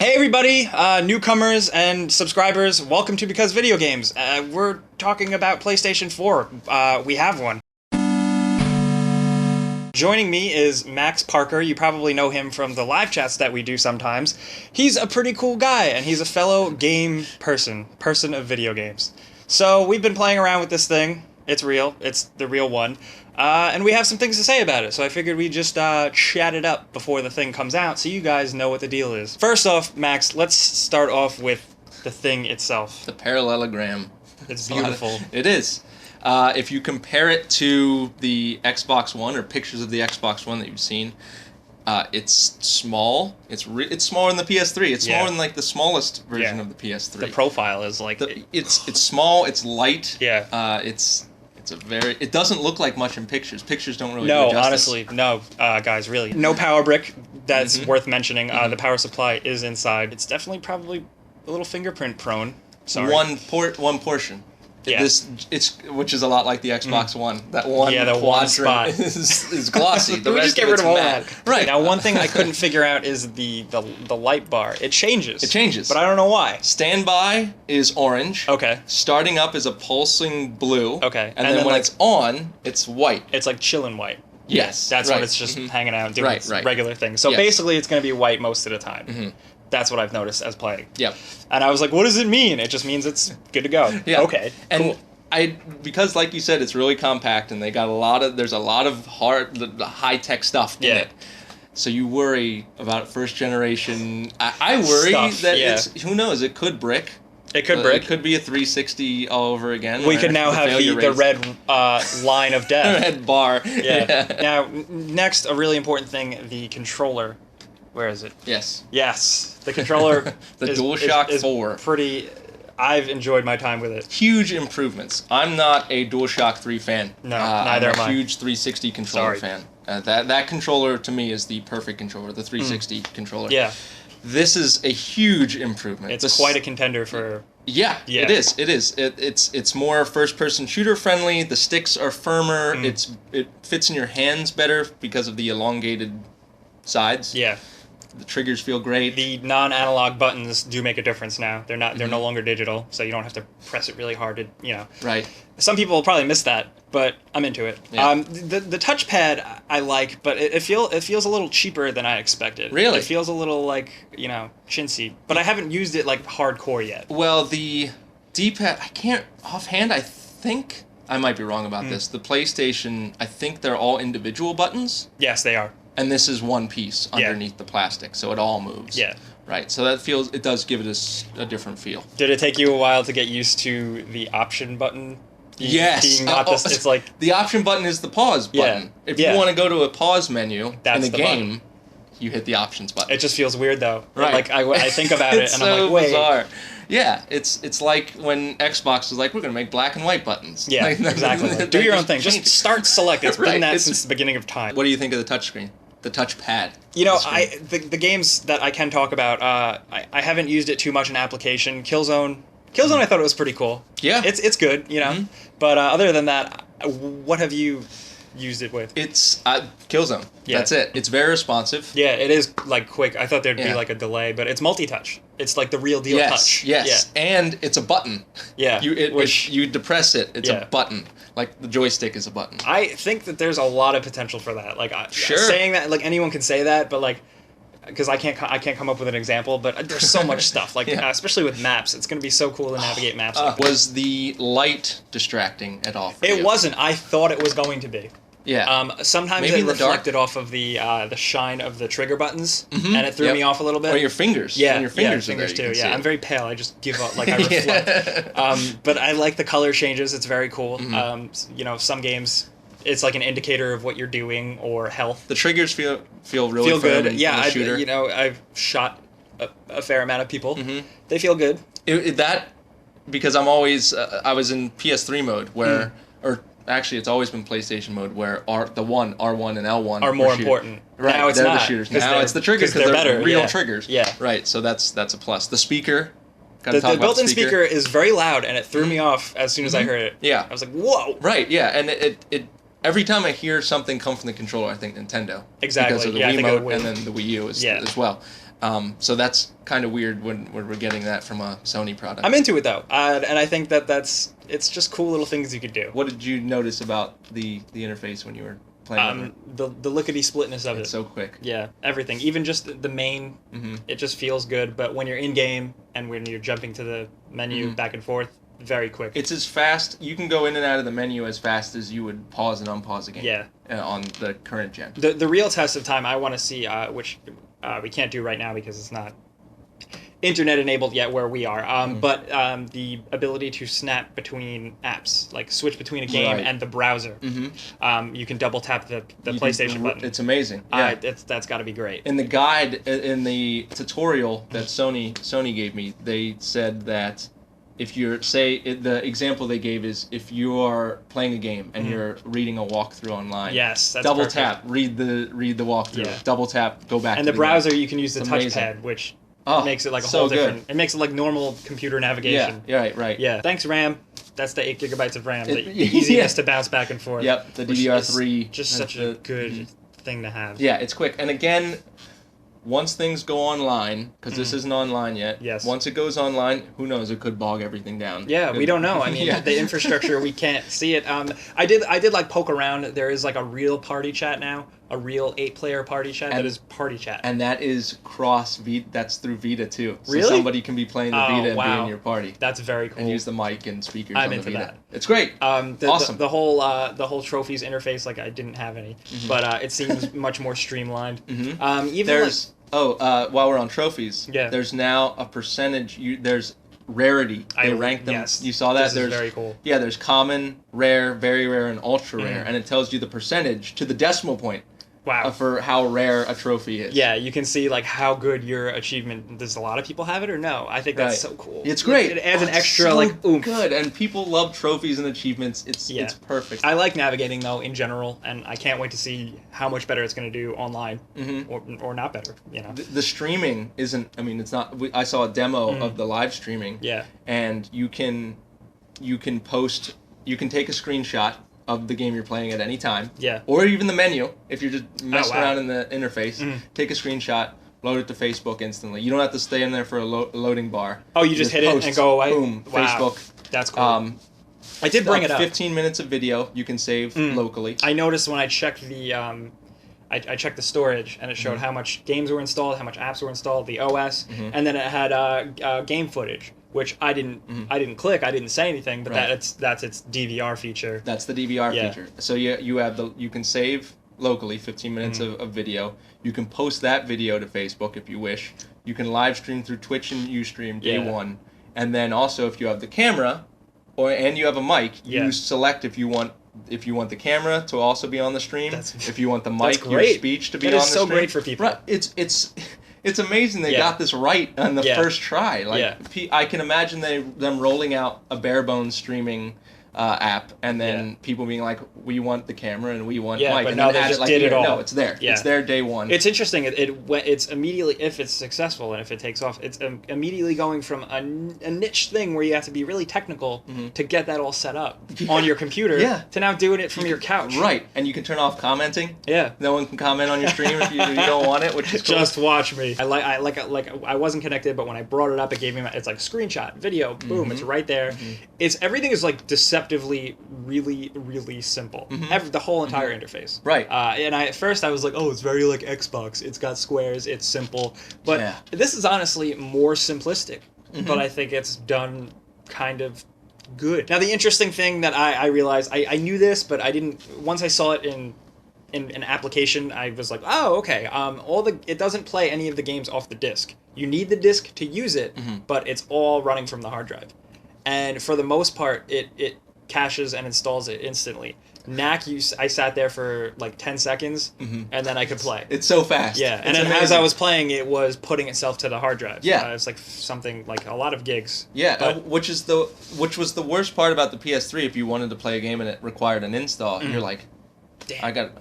Hey everybody, newcomers and subscribers, welcome to Because Video Games. We're talking about PlayStation 4. We have one. Joining me is Max Parker. You probably know him from the live chats that we do sometimes. He's a pretty cool guy, and he's a fellow game person of video games. So we've been playing around with this thing. It's real. It's the real one. And we have some things to say about it, so I figured we'd just chat it up before the thing comes out so you guys know what the deal is. First off, Max, let's start off with the thing itself. The parallelogram. It's beautiful. It is. If you compare it to the Xbox One or pictures of the Xbox One that you've seen, it's small. It's smaller than the PS3. It's smaller than like the smallest version of the PS3. The profile is like it's small. It's light. Yeah. It doesn't look like much in pictures. Pictures don't really No, do justice. honestly, no, guys, really. No power brick. That's worth mentioning. The power supply is inside. It's definitely probably a little fingerprint prone. Sorry. One portion. Yeah. Which is a lot like the Xbox One. That one the quadrant one spot is glossy. The we rest just get of rid it's of all matte. that. Right. Now, one thing I couldn't figure out is the light bar. It changes. It changes. But I don't know why. Standby is orange. Okay. Starting up is a pulsing blue. Okay. And then when it's on, it's white. It's like chillin' white. Yes. That's right. when it's just hanging out doing its regular thing. So Yes. basically, it's going to be white most of the time. That's what I've noticed as playing. Yep. And I was like, what does it mean? It just means it's good to go. Yeah. Okay. And cool. because like you said, it's really compact, and there's a lot of high tech stuff in it. So you worry about first generation. I worry that it's, who knows, it could brick. It could brick. It could be a 360 all over again. We could now have the red line of death. Red bar. Yeah. Now, next, a really important thing, the controller. Where is it? Yes. Yes. The controller the DualShock 4. Pretty... I've enjoyed my time with it. Huge improvements. I'm not a DualShock 3 fan. No, neither am I. I'm a huge 360 controller fan. That controller, to me, is the perfect controller, the 360 controller. Yeah. This is a huge improvement. It's quite a contender for... Yeah, it is. It is. It's more first-person shooter friendly. The sticks are firmer. It fits in your hands better because of the elongated sides. Yeah. The triggers feel great. The non-analog buttons do make a difference now. They're not. They're no longer digital, so you don't have to press it really hard to, Right. Some people will probably miss that, but I'm into it. Yeah. The touchpad I like, but it feels a little cheaper than I expected. Really? It feels a little like, chintzy. But I haven't used it like hardcore yet. Well, the D-pad, I can't offhand. I think I might be wrong about this. The PlayStation, I think they're all individual buttons. Yes, they are. And this is one piece underneath the plastic, so it all moves. Yeah. Right, so it does give it a different feel. Did it take you a while to get used to the option button? Yes. Being not it's like... The option button is the pause button. If you want to go to a pause menu in the game, you hit the options button. It just feels weird, though. Right. Like, I think about it, and I'm like, so wait. bizarre. Yeah, it's like when Xbox was like, we're going to make black and white buttons. Yeah, exactly. Do your own thing. Just start select. It's been that since the beginning of time. What do you think of the touchscreen? The touchpad. The games that I can talk about, I haven't used it too much in application. Killzone, I thought it was pretty cool. Yeah. It's good, But other than that, what have you used it with? It's Killzone. Yeah. That's it. It's very responsive. Yeah, it is like quick. I thought there'd be like a delay, but it's multi-touch. It's like the real deal touch. Yes, and it's a button. Yeah. You depress it, it's a button. Like the joystick is a button. I think that there's a lot of potential for that. Like, sure. Saying that, like, anyone can say that, but like, because I can't come up with an example, but there's so much stuff. Like, especially with maps, it's going to be so cool to navigate maps. Was the light distracting at all for you? It wasn't. I thought it was going to be. Yeah. Sometimes Maybe it reflected off of the shine of the trigger buttons, and it threw me off a little bit. Or your fingers. Yeah, your fingers too. Yeah, I'm very pale. I just give up. Like, I reflect. But I like the color changes. It's very cool. Some games, it's like an indicator of what you're doing or health. The triggers feel really good. Yeah, I've shot a fair amount of people. They feel good. Because I'm always I was in PS3 mode where actually, it's always been PlayStation mode where R1 and L1 are more important. Right, now it's they're not. the shooters. Now it's the triggers because they're better. Real triggers. Yeah. Right, so that's a plus. The speaker. The built-in speaker is very loud, and it threw me off as soon as I heard it. Yeah. I was like, whoa. Right, yeah, and it every time I hear something come from the controller, I think Nintendo. Exactly. Because of the Wiimote and then the Wii U as well. So that's kind of weird when we're getting that from a Sony product. I'm into it though, and I think it's just cool little things you could do. What did you notice about the interface when you were playing? The lickety splitness of it's so quick. Yeah, everything. Even just the main, it just feels good. But when you're in game and when you're jumping to the menu back and forth, very quick. It's as fast. You can go in and out of the menu as fast as you would pause and unpause a game. Yeah. On the current gen. The real test of time I want to see, which we can't do right now because it's not internet enabled yet where we are. But the ability to snap between apps, like switch between a game and the browser. You can double tap the PlayStation button. It's amazing. Yeah. That's got to be great. In the guide, in the tutorial that Sony gave me, they said that if you're, the example they gave is if you are playing a game and you're reading a walkthrough online. Yes, that's double perfect. Tap, read the walkthrough. Yeah. Double tap, go back. And to the browser, you can use the touchpad, which makes it like a whole different. It makes it like normal computer navigation. Yeah, right. Yeah. Thanks, RAM. That's the 8 gigabytes of RAM. The easiness to bounce back and forth. Yep, the DDR3. Just such a good thing to have. Yeah, it's quick. And again, once things go online, because this isn't online yet. Yes. Once it goes online, who knows? It could bog everything down. Yeah, we don't know. I mean, the infrastructure, we can't see it. I did like poke around. There is like a real party chat now, a real 8-player party chat that is party chat. And that is cross Vita. That's through Vita too. So really? somebody can be playing the Vita and be in your party. That's very cool. And use the mic and speakers I'm on the into Vita. That. It's great. Awesome. The whole trophies interface, like I didn't have any, but it seems much more streamlined. Even there's while we're on trophies, yeah. There's now a percentage. There's rarity. They rank them. Yes. You saw that? This is very cool. Yeah, there's common, rare, very rare, and ultra rare, and it tells you the percentage to the decimal point. Wow. For how rare a trophy is. Yeah, you can see like how good your achievement. Does a lot of people have it or no? I think that's so cool. It's great. It adds an extra oomph. Good, and people love trophies and achievements. It's perfect. I like navigating though in general, and I can't wait to see how much better it's going to do online, or not better. You know, the streaming isn't. I mean, it's not. I saw a demo of the live streaming. Yeah. And you can post. You can take a screenshot of the game you're playing at any time. Yeah. Or even the menu, if you're just messing around in the interface. Take a screenshot, load it to Facebook instantly. You don't have to stay in there for a loading bar. Oh, you just hit it and go away? Boom, Facebook. That's cool. I did bring it up. 15 minutes of video you can save locally. I noticed when I checked the I checked the storage, and it showed how much games were installed, how much apps were installed, the OS, and then it had game footage, which I didn't click, I didn't say anything, but that's its DVR feature. That's the DVR feature. So you can save locally 15 minutes of video. You can post that video to Facebook if you wish. You can live stream through Twitch and Ustream day one, and then also if you have the camera, and you have a mic, you select if you want the camera to also be on the stream, if you want the mic, your speech to be on the stream. That is so great for people. Right. It's amazing they got this right on the first try. I can imagine them rolling out a bare bones streaming app, and then people being like, "We want the camera and we want mic," but and no, then they just did it all. No, it's there. Yeah. It's there day one. It's interesting. It's immediately, if it's successful and if it takes off, it's immediately going from a niche thing where you have to be really technical to get that all set up on your computer to now doing it from your couch. Right, and you can turn off commenting. Yeah. No one can comment on your stream if you don't want it, which is cool. Just watch me. I wasn't connected, but when I brought it up, it gave me it's like screenshot, video, boom, it's right there. Everything is like deceptively really, really simple. The whole entire interface. Right. And at first I was like, oh, it's very like Xbox. It's got squares. It's simple. But this is honestly more simplistic. But I think it's done kind of good. Now the interesting thing that I realized, I knew this, but I didn't. Once I saw it in an application, I was like, oh, okay. It doesn't play any of the games off the disc. You need the disc to use it, but it's all running from the hard drive. And for the most part, it caches and installs it instantly. Knack, I sat there for like 10 seconds, and then I could play. It's so fast. Yeah, and then as I was playing, it was putting itself to the hard drive. Yeah. It's like something like a lot of gigs. Yeah, which was the worst part about the PS3. If you wanted to play a game and it required an install, you're like, damn. I got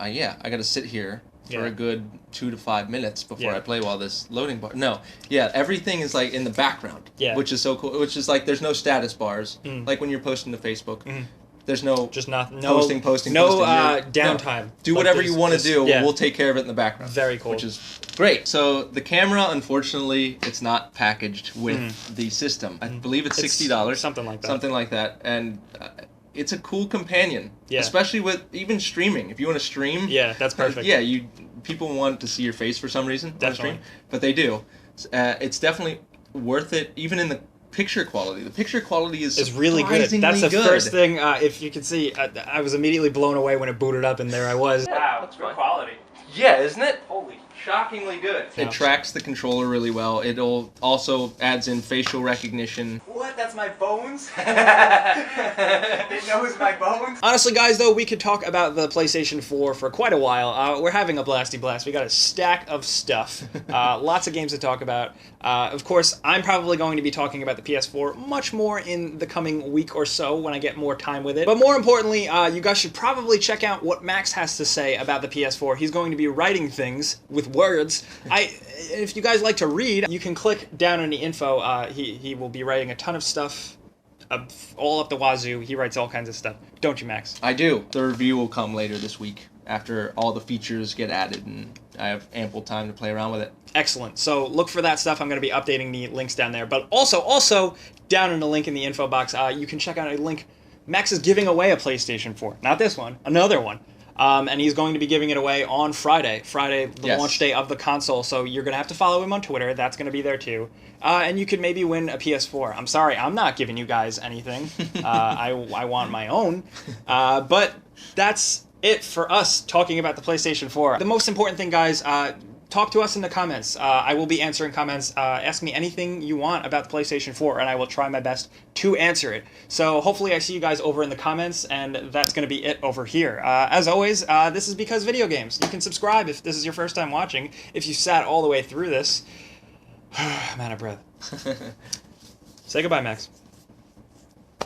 to sit here for a good 2 to 5 minutes before I play while this loading bar. No, everything is like in the background, which is so cool. Which is like there's no status bars, like when you're posting to Facebook. There's no just not posting. No downtime. Do whatever you want to do. Yeah. We'll take care of it in the background. Very cool. Which is great. So the camera, unfortunately, it's not packaged with the system. I believe it's $60. Something like that. Something like that. And it's a cool companion. Yeah. Especially with even streaming. If you want to stream. Yeah, that's perfect. People want to see your face for some reason. Definitely. But they do. It's definitely worth it, even in the picture quality. The picture quality is really good. That's the first thing. If you can see, I was immediately blown away when it booted up, and there I was. Wow, that's good quality. Yeah, isn't it? Holy. Shockingly good. It tracks the controller really well. It'll also adds in facial recognition. What? That's my bones? It knows my bones? Honestly, guys, though, we could talk about the PlayStation 4 for quite a while. We're having a blasty blast. We got a stack of stuff. Lots of games to talk about. Of course, I'm probably going to be talking about the PS4 much more in the coming week or so when I get more time with it. But more importantly, you guys should probably check out what Max has to say about the PS4. He's going to be writing things with words. If you guys like to read, you can click down in the info. He will be writing a ton of stuff, all up the wazoo. He writes all kinds of stuff. Don't you, Max? I do. The review will come later this week after all the features get added and I have ample time to play around with it. Excellent. So look for that stuff. I'm going to be updating the links down there. But also down in the link in the info box, you can check out a link. Max is giving away a PlayStation 4. Not this one. Another one. And he's going to be giving it away on Friday. The launch day of the console. So you're going to have to follow him on Twitter. That's going to be there too. And you could maybe win a PS4. I'm sorry, I'm not giving you guys anything. I want my own. But that's it for us talking about the PlayStation 4. The most important thing, guys, talk to us in the comments. I will be answering comments. Ask me anything you want about the PlayStation 4, and I will try my best to answer it. So hopefully I see you guys over in the comments, and that's going to be it over here. As always, this is Because Video Games. You can subscribe if this is your first time watching. If you sat all the way through this, I'm out of breath. Say goodbye, Max.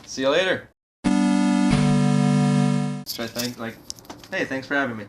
See you later. Should I thank, hey, thanks for having me.